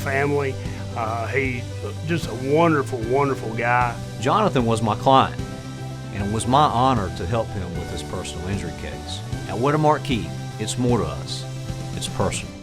family. He just a wonderful, wonderful guy. Jonathan was my client, and it was my honor to help him with his personal injury case. At Whittemore Key, it's more to us. It's personal.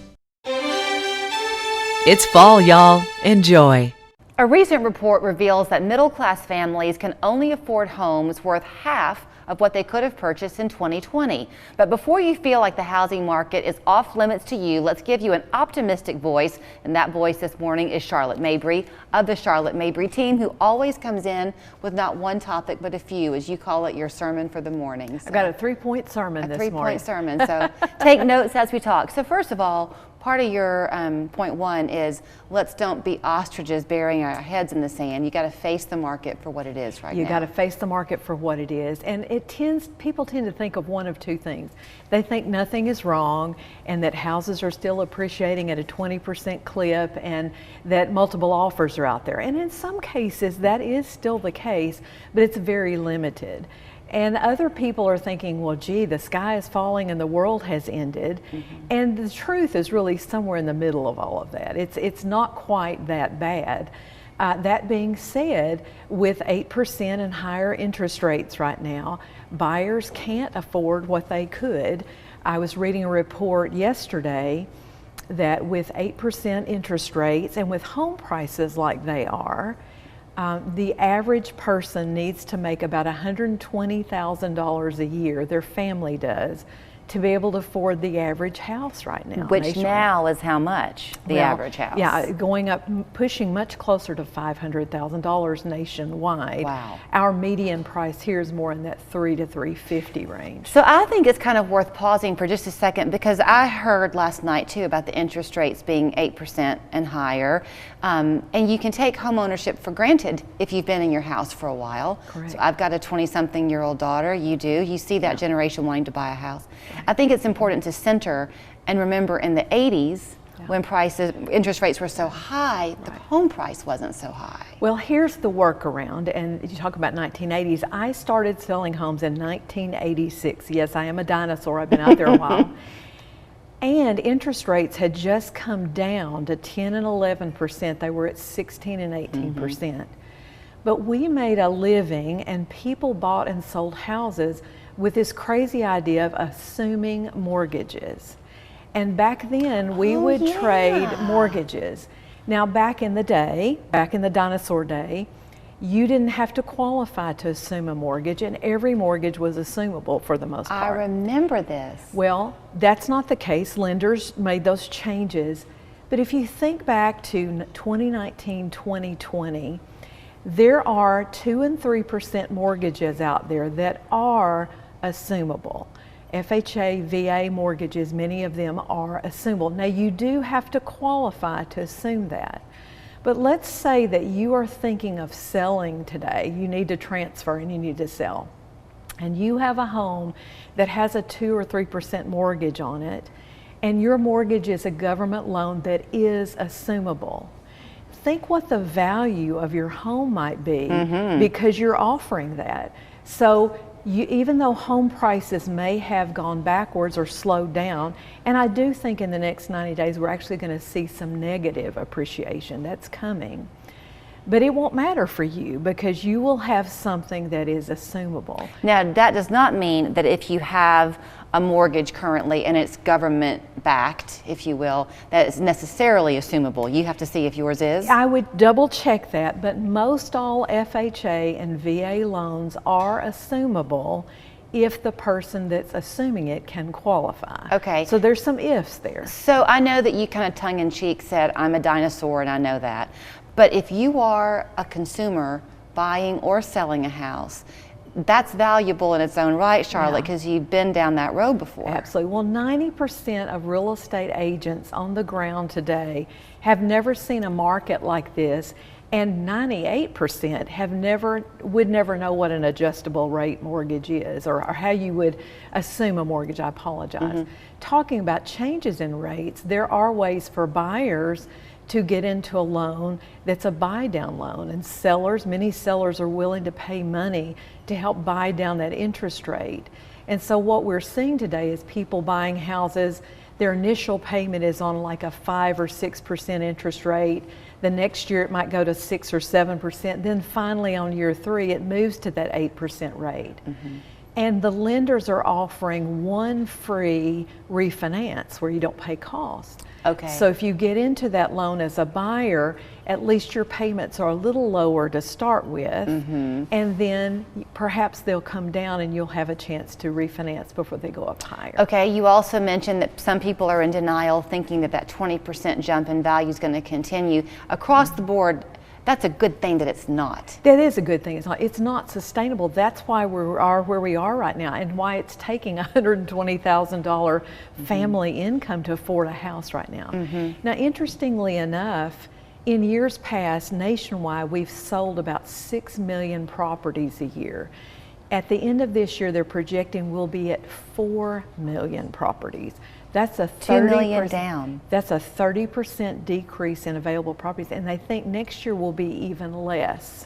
It's fall, y'all. Enjoy. A recent report reveals that middle-class families can only afford homes worth half of what they could have purchased in 2020. But before you feel like the housing market is off limits to you, let's give you an optimistic voice. And that voice this morning is Charlotte Mabry of the Charlotte Mabry team, who always comes in with not one topic, but a few, as you call it, your sermon for the morning. So, I've got a 3-point sermon this morning. A 3-point sermon, so take notes as we talk. So first of all, part of your point one is let's don't be ostriches burying our heads in the sand. You got to face the market for what it is right now. You got to face the market for what it is, and people tend to think of one of two things. They think nothing is wrong, and that houses are still appreciating at a 20% clip, and that multiple offers are out there. And in some cases, that is still the case, but it's very limited. And other people are thinking, well, gee, the sky is falling and the world has ended. Mm-hmm. And the truth is really somewhere in the middle of all of that. It's not quite that bad. That being said, with 8% and higher interest rates right now, buyers can't afford what they could. I was reading a report yesterday that with 8% interest rates and with home prices like they are, the average person needs to make about $120,000 a year, their family does, to be able to afford the average house right now. Which now is how much, the average house? Yeah, going up, pushing much closer to $500,000 nationwide. Wow. Our median price here is more in that $300,000 to $350,000 range. So I think it's kind of worth pausing for just a second, because I heard last night too about the interest rates being 8% and higher. And you can take home ownership for granted if you've been in your house for a while. Correct. So I've got a 20-something-year-old daughter. You do. You see that generation wanting to buy a house. I think it's important to center and remember in the 80s, when interest rates were so high, the home price wasn't so high. Well, here's the workaround, and you talk about 1980s. I started selling homes in 1986. Yes, I am a dinosaur. I've been out there a while. And interest rates had just come down to 10 and 11%. They were at 16 and 18%. Mm-hmm. But we made a living, and people bought and sold houses with this crazy idea of assuming mortgages. And back then we would trade mortgages. Now back in the day, back in the dinosaur day, you didn't have to qualify to assume a mortgage, and every mortgage was assumable for the most part. I remember this. Well, that's not the case. Lenders made those changes. But if you think back to 2019, 2020, there are 2 and 3% mortgages out there that are assumable. FHA, VA mortgages, many of them are assumable. Now you do have to qualify to assume that. But let's say that you are thinking of selling today. You need to transfer and you need to sell. And you have a home that has a 2 or 3% mortgage on it, and your mortgage is a government loan that is assumable. Think what the value of your home might be because you're offering that. So even though home prices may have gone backwards or slowed down, and I do think in the next 90 days we're actually going to see some negative appreciation. That's coming. But it won't matter for you because you will have something that is assumable. Now, that does not mean that if you have a mortgage currently and it's government backed, if you will, that is necessarily assumable. You have to see if yours is. I would double check that, but most all FHA and VA loans are assumable if the person that's assuming it can qualify. Okay. So there's some ifs there. So I know that you kind of tongue-in-cheek said, I'm a dinosaur, and I know that. But if you are a consumer buying or selling a house, that's valuable in its own right, Charlotte, because you've been down that road before. Absolutely. Well, 90% of real estate agents on the ground today have never seen a market like this, and 98% would never know what an adjustable rate mortgage is, or how you would assume a mortgage. I apologize. Talking about changes in rates, there are ways for buyers to get into a loan that's a buy down loan, and many sellers are willing to pay money to help buy down that interest rate. And so what we're seeing today is people buying houses their initial payment is on like a 5 or 6% interest rate. The next year it might go to 6 or 7%. Then finally on year 3 it moves to that 8% rate. And the lenders are offering one free refinance where you don't pay cost. Okay. So if you get into that loan as a buyer, at least your payments are a little lower to start with, and then perhaps they'll come down and you'll have a chance to refinance before they go up higher. Okay, you also mentioned that some people are in denial, thinking that that 20% jump in value is going to continue. Across the board, that's a good thing that it's not. That is a good thing. It's not sustainable. That's why we are where we are right now, and why it's taking $120,000 family income to afford a house right now. Now, interestingly enough, in years past, nationwide, we've sold about 6 million properties a year. At the end of this year, they're projecting we'll be at 4 million properties. That's a 2 million down. That's a 30% decrease in available properties, and they think next year will be even less.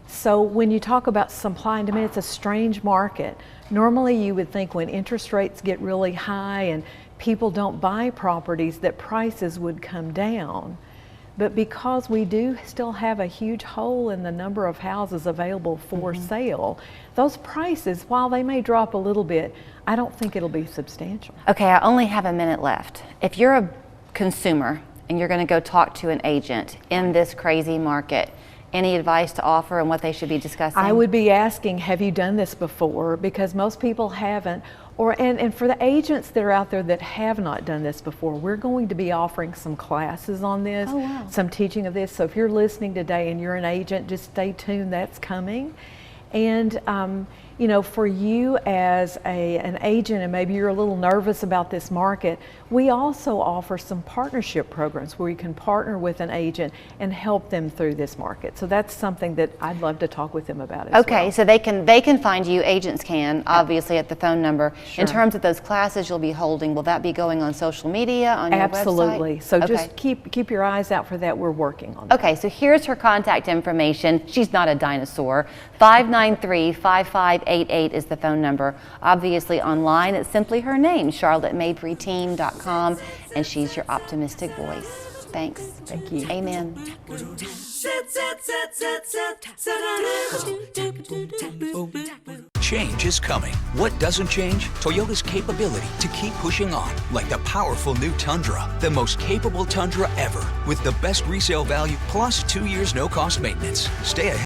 So when you talk about supply and demand, it's a strange market. Normally you would think when interest rates get really high and people don't buy properties that prices would come down. But because we do still have a huge hole in the number of houses available for sale, those prices, while they may drop a little bit, I don't think it'll be substantial. Okay, I only have a minute left. If you're a consumer and you're going to go talk to an agent in this crazy market, any advice to offer and what they should be discussing? I would be asking, have you done this before? Because most people haven't. And for the agents that are out there that have not done this before, we're going to be offering some classes on this, some teaching of this. So if you're listening today and you're an agent, just stay tuned, that's coming. And you know, for you as an agent, and maybe you're a little nervous about this market, we also offer some partnership programs where you can partner with an agent and help them through this market. So that's something that I'd love to talk with them about as well. Okay, so they can find you, agents can, obviously at the phone number. Sure. In terms of those classes you'll be holding, will that be going on social media, on your website? Absolutely. So just keep your eyes out for that. We're working on that. Okay, so here's her contact information. She's not a dinosaur. 593-5588 is the phone number. Obviously online, it's simply her name, CharlotteMabryTeam.com, and she's your optimistic voice. Thanks. Thank you. Amen. Change is coming. What doesn't change? Toyota's capability to keep pushing on, like the powerful new Tundra, the most capable Tundra ever, with the best resale value plus 2 years no-cost maintenance. Stay ahead